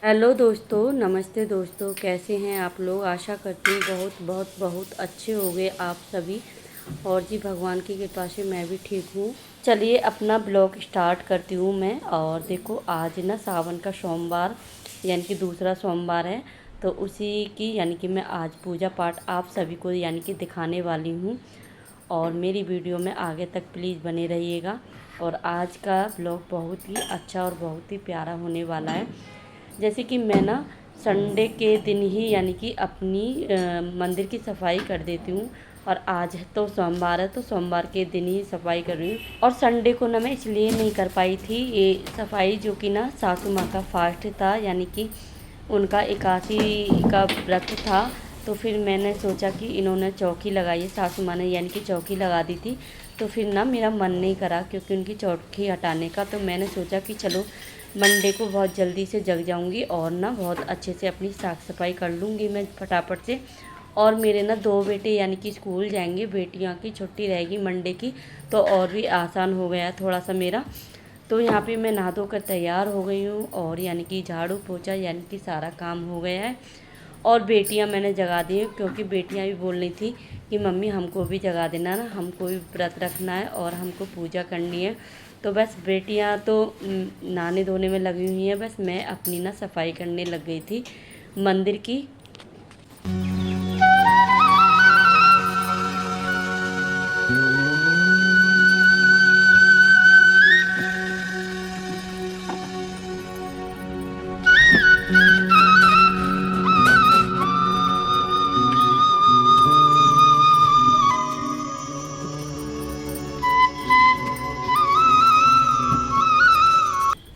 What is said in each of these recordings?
Hello दोस्तों, नमस्ते दोस्तों। कैसे हैं आप लोग? आशा करती हूँ बहुत बहुत बहुत अच्छे होंगे आप सभी। और जी भगवान की कृपा से मैं भी ठीक हूँ। चलिए अपना ब्लॉग स्टार्ट करती हूँ मैं। और देखो आज ना सावन का सोमवार यानी कि दूसरा सोमवार है, तो उसी की यानी कि मैं आज पूजा पाठ आप सभी को यानी कि दिखाने वाली हूँ। और मेरी वीडियो में आगे तक प्लीज़ बने रहिएगा। और आज का ब्लॉग बहुत ही अच्छा और बहुत ही प्यारा होने वाला है। जैसे कि मैं ना संडे के दिन ही यानी कि अपनी मंदिर की सफाई कर देती हूँ। और आज तो सोमवार है, तो सोमवार के दिन ही सफाई कर रही हूँ। और संडे को ना मैं इसलिए नहीं कर पाई थी ये सफाई, जो कि ना सासू माँ का फास्ट था, यानी कि उनका एकादशी का व्रत था। तो फिर मैंने सोचा कि इन्होंने चौकी लगाई है, सासू माँ ने यानी कि चौकी लगा दी थी। तो फिर ना मेरा मन नहीं करा क्योंकि उनकी चौकी हटाने का। तो मैंने सोचा कि चलो मंडे को बहुत जल्दी से जग जाऊंगी और ना बहुत अच्छे से अपनी साफ़ सफाई कर लूँगी मैं फटाफट से। और मेरे ना दो बेटे यानी कि स्कूल जाएंगे, बेटियां की छुट्टी रहेगी मंडे की, तो और भी आसान हो गया थोड़ा सा मेरा। तो यहाँ पे मैं नहा धोकर तैयार हो गई हूँ और यानी कि झाड़ू पोछा यानी कि सारा काम हो गया है। और बेटियां मैंने जगा दी हैं क्योंकि बेटियां भी बोल रही थी कि मम्मी हमको भी जगा देना ना, हमको भी व्रत रखना है और हमको पूजा करनी है। तो बस बेटियां तो नहाने धोने में लगी हुई हैं, बस मैं अपनी ना सफाई करने लग गई थी मंदिर की।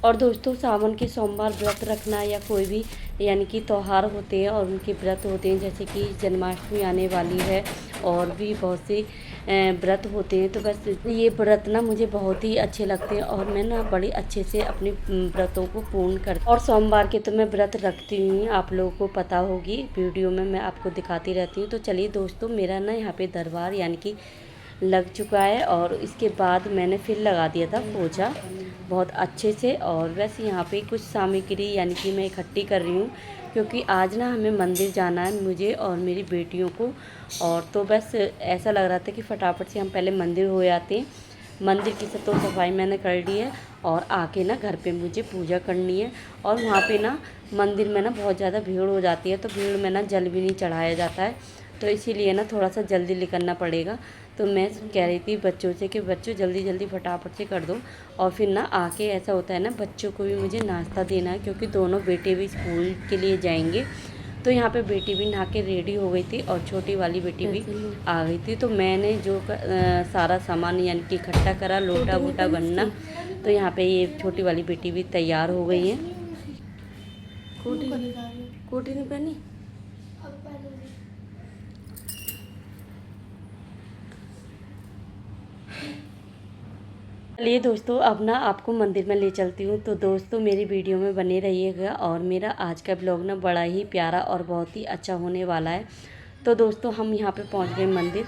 और दोस्तों सावन के सोमवार व्रत रखना या कोई भी यानी कि त्यौहार होते हैं और उनके व्रत होते हैं, जैसे कि जन्माष्टमी आने वाली है और भी बहुत से व्रत होते हैं। तो बस ये व्रत ना मुझे बहुत ही अच्छे लगते हैं और मैं ना बड़े अच्छे से अपने व्रतों को पूर्ण कर। और सोमवार के तो मैं व्रत रखती हूँ, आप लोगों को पता होगी, वीडियो में मैं आपको दिखाती रहती हूँ। तो चलिए दोस्तों, मेरा ना यहाँ पे दरबार यानी कि लग चुका है और इसके बाद मैंने फिर लगा दिया था पोछा बहुत अच्छे से। और वैसे यहाँ पे कुछ सामग्री यानी कि मैं इकट्ठी कर रही हूँ क्योंकि आज ना हमें मंदिर जाना है, मुझे और मेरी बेटियों को। और तो बस ऐसा लग रहा था कि फटाफट से हम पहले मंदिर हो आते हैं। मंदिर की तो सफाई मैंने कर ली है और आके ना घर पे मुझे पूजा करनी है। और वहाँ पे ना मंदिर में ना बहुत ज़्यादा भीड़ हो जाती है, तो भीड़ में ना जल भी नहीं चढ़ाया जाता है, तो इसीलिए ना थोड़ा सा जल्दी निकलना पड़ेगा। तो मैं कह रही थी बच्चों से कि बच्चों जल्दी जल्दी फटाफट से कर दो। और फिर ना आके ऐसा होता है ना, बच्चों को भी मुझे नाश्ता देना है क्योंकि दोनों बेटे भी स्कूल के लिए जाएंगे। तो यहाँ पे बेटी भी नहा के रेडी हो गई थी और छोटी वाली बेटी भी आ गई थी। तो मैंने जो सारा सामान यानी कि इकट्ठा करा, लोटा वोटा बनना, तो यहाँ पे ये छोटी वाली बेटी भी तैयार हो गई है। कोटी कोटी नहीं पहनी। चलिए दोस्तों, अब ना आपको मंदिर में ले चलती हूँ। तो दोस्तों मेरी वीडियो में बने रहिएगा और मेरा आज का ब्लॉग ना बड़ा ही प्यारा और बहुत ही अच्छा होने वाला है। तो दोस्तों हम यहाँ पे पहुँच गए मंदिर।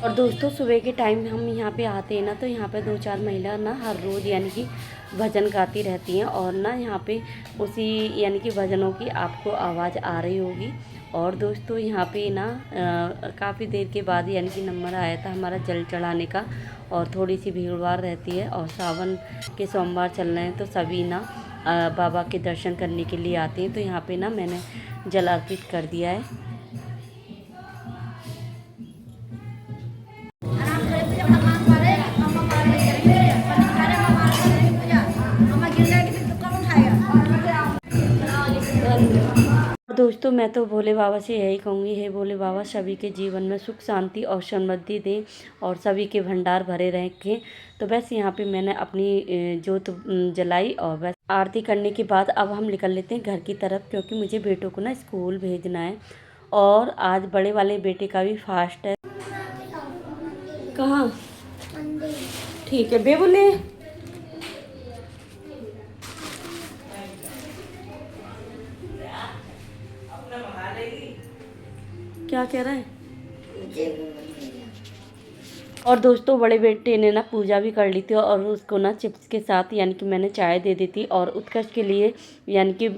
और दोस्तों सुबह के टाइम हम यहाँ पे आते हैं ना, तो यहाँ पे 2-4 महिला ना हर रोज़ यानी कि भजन गाती रहती हैं। और ना यहाँ पे उसी यानी कि भजनों की आपको आवाज़ आ रही होगी। और दोस्तों यहाँ पे ना काफ़ी देर के बाद यानी कि नंबर आया था हमारा जल चढ़ाने का। और थोड़ी सी भीड़ भाड़ रहती है और सावन के सोमवार चल रहे हैं, तो सभी ना बाबा के दर्शन करने के लिए आते हैं। तो यहाँ पे ना मैंने जल अर्पित कर दिया है। दोस्तों मैं तो भोले बाबा से यही कहूँगी, हे भोले बाबा सभी के जीवन में सुख शांति और समृद्धि दें और सभी के भंडार भरे रखें। तो बस यहाँ पे मैंने अपनी जोत जलाई और बस आरती करने के बाद अब हम निकल लेते हैं घर की तरफ, क्योंकि मुझे बेटों को ना स्कूल भेजना है। और आज बड़े वाले बेटे का भी फास्ट है। कहाँ? ठीक है बे बोले। क्या कह रहा है? और दोस्तों बड़े बेटे ने ना पूजा भी कर ली थी और उसको ना चिप्स के साथ यानी कि मैंने चाय दे दी थी। और उत्कर्ष के लिए यानी कि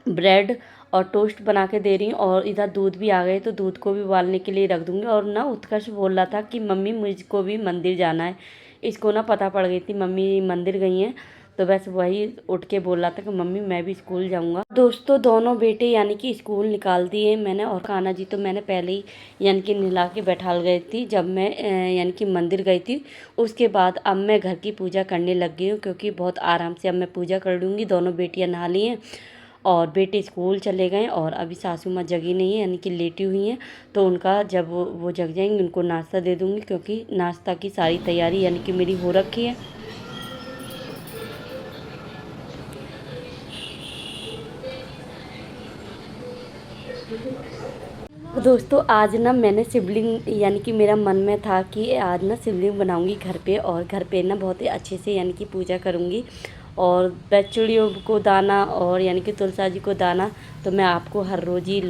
ब्रेड और टोस्ट बना के दे रही हूँ। और इधर दूध भी आ गए तो दूध को भी उबालने के लिए रख दूँगी। और ना उत्कर्ष बोल रहा था कि मम्मी मुझको भी मंदिर जाना है। इसको ना पता पड़ गई थी मम्मी मंदिर गई हैं, तो बस वही उठ के बोल रहा था कि मम्मी मैं भी स्कूल जाऊंगा। दोस्तों दोनों बेटे यानी कि स्कूल निकाल दिए मैंने। और कान्हा जी तो मैंने पहले ही यानी कि नहला के बैठा गई थी जब मैं यानी कि मंदिर गई थी। उसके बाद अब मैं घर की पूजा करने लग गई हूँ, क्योंकि बहुत आराम से अब मैं पूजा कर लूँगी। दोनों बेटियाँ नहा ली हैं और बेटे स्कूल चले गए और अभी सासू माँ जगी नहीं है यानी कि लेटी हुई हैं। तो उनका जब वो जग जाएंगे उनको नाश्ता दे दूँगी, क्योंकि नाश्ता की सारी तैयारी यानी कि मेरी हो रखी है। दोस्तों आज ना मैंने शिवलिंग यानी कि मेरा मन में था कि आज ना शिवलिंग बनाऊंगी घर पे, और घर पे ना बहुत ही अच्छे से यानी कि पूजा करूंगी। और बछड़ियों को दाना और यानी कि तुलसा जी को दाना तो मैं आपको हर रोज़ ही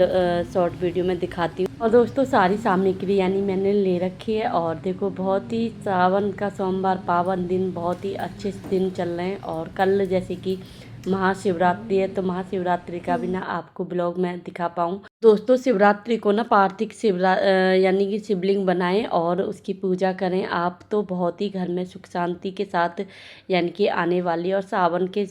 शॉर्ट वीडियो में दिखाती हूँ। और दोस्तों सारी सामग्री यानी मैंने ले रखी है। और देखो बहुत ही सावन का सोमवार पावन दिन, बहुत ही अच्छे दिन चल रहे हैं। और कल जैसे कि महाशिवरात्रि है, तो महाशिवरात्रि का भी ना आपको ब्लॉग में दिखा पाऊँ। दोस्तों शिवरात्रि को ना पार्थिव यानी कि शिवलिंग बनाएं और उसकी पूजा करें आप, तो बहुत ही घर में सुख शांति के साथ यानी कि आने वाली। और सावन के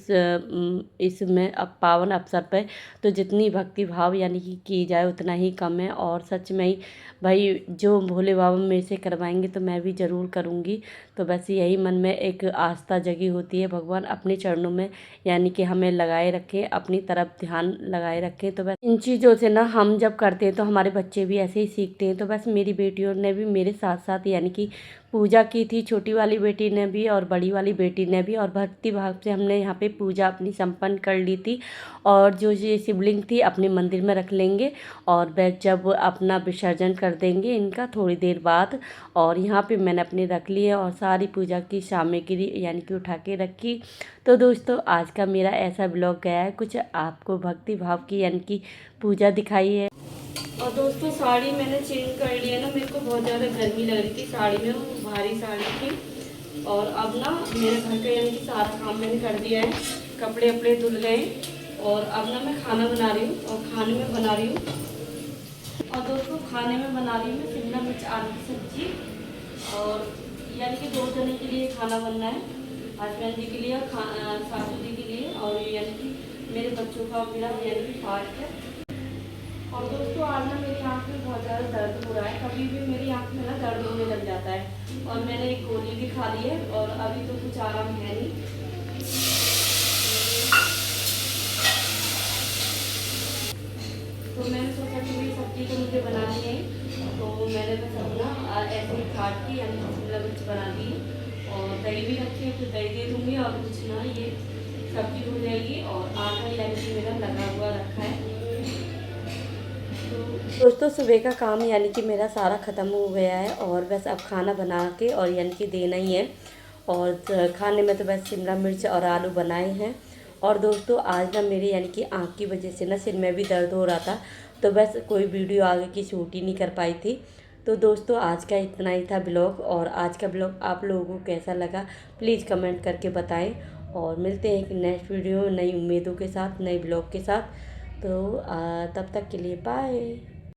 इसमें अब पावन अवसर पर तो जितनी भक्ति भाव यानी कि की जाए उतना ही कम है। और सच में ही भाई जो भोले बाबा मेरे से करवाएंगे तो मैं भी ज़रूर करूँगी। तो बस यही मन में एक आस्था जगी होती है, भगवान अपने चरणों में यानी कि हमें लगाए रखें, अपनी तरफ ध्यान लगाए रखें। तो बस इन चीज़ों से ना हम जब करते हैं तो हमारे बच्चे भी ऐसे ही सीखते हैं। तो बस मेरी बेटियों ने भी मेरे साथ साथ यानी कि पूजा की थी, छोटी वाली बेटी ने भी और बड़ी वाली बेटी ने भी। और भक्ति भाव से हमने यहाँ पे पूजा अपनी संपन्न कर ली थी। और जो ये शिवलिंग थी अपने मंदिर में रख लेंगे और वह जब अपना विसर्जन कर देंगे इनका थोड़ी देर बाद। और यहाँ पे मैंने अपने रख लिए और सारी पूजा की सामग्री यानी कि उठा के रखी। तो दोस्तों आज का मेरा ऐसा ब्लॉग गया है, कुछ आपको भक्ति भाव की यानी कि पूजा दिखाई है। और दोस्तों साड़ी मैंने चेंज कर लिया ना, मेरे को बहुत ज़्यादा गर्मी लग रही थी साड़ी में, वो भारी साड़ी थी। और अब ना मेरे घर का यानी कि सारा काम मैंने कर दिया है, कपड़े वपड़े धुल गए। और अब ना मैं खाना बना रही हूँ और खाने में बना रही हूँ। और दोस्तों खाने में बना रही हूँ मैं शिमला मिर्च आलू की सब्जी। और यानी कि 2 जने के लिए खाना बनना है, हस्बैंड जी के लिए और सासू जी के लिए, और यानी कि मेरे बच्चों का मेरा यानी कि फास्ट है। और दोस्तों आज ना मेरी आँख में बहुत ज़्यादा दर्द हो रहा है, कभी भी मेरी आँख में ना दर्द होने लग जाता है। और मैंने एक गोली भी खा ली है और अभी तो कुछ आराम है नहीं। तो मैंने सोचा कि ये सब्जी तो मुझे बनानी है, तो मैंने बस अपना ऐसे ही काट के यानी शिमला मिर्च बना दी। और दही भी रखी है, फिर दही दे दूँगी और कुछ ना ये सब्जी हो जाएगी। और आटा यानी कि मेरा लगा हुआ रखा है। तो दोस्तों सुबह का काम यानी कि मेरा सारा ख़त्म हो गया है और बस अब खाना बना के और यानी कि देना ही है। और खाने में तो बस शिमला मिर्च और आलू बनाए हैं। और दोस्तों आज ना मेरी यानी कि आँख की वजह से ना सिर में भी दर्द हो रहा था, तो बस कोई वीडियो आगे की शूट ही नहीं कर पाई थी। तो दोस्तों आज का इतना ही था ब्लॉग। और आज का ब्लॉग आप लोगों को कैसा लगा प्लीज़ कमेंट करके बताएं। और मिलते हैं एक नेक्स्ट वीडियो नई उम्मीदों के साथ, नए ब्लॉग के साथ। तो तब तक के लिए बाय।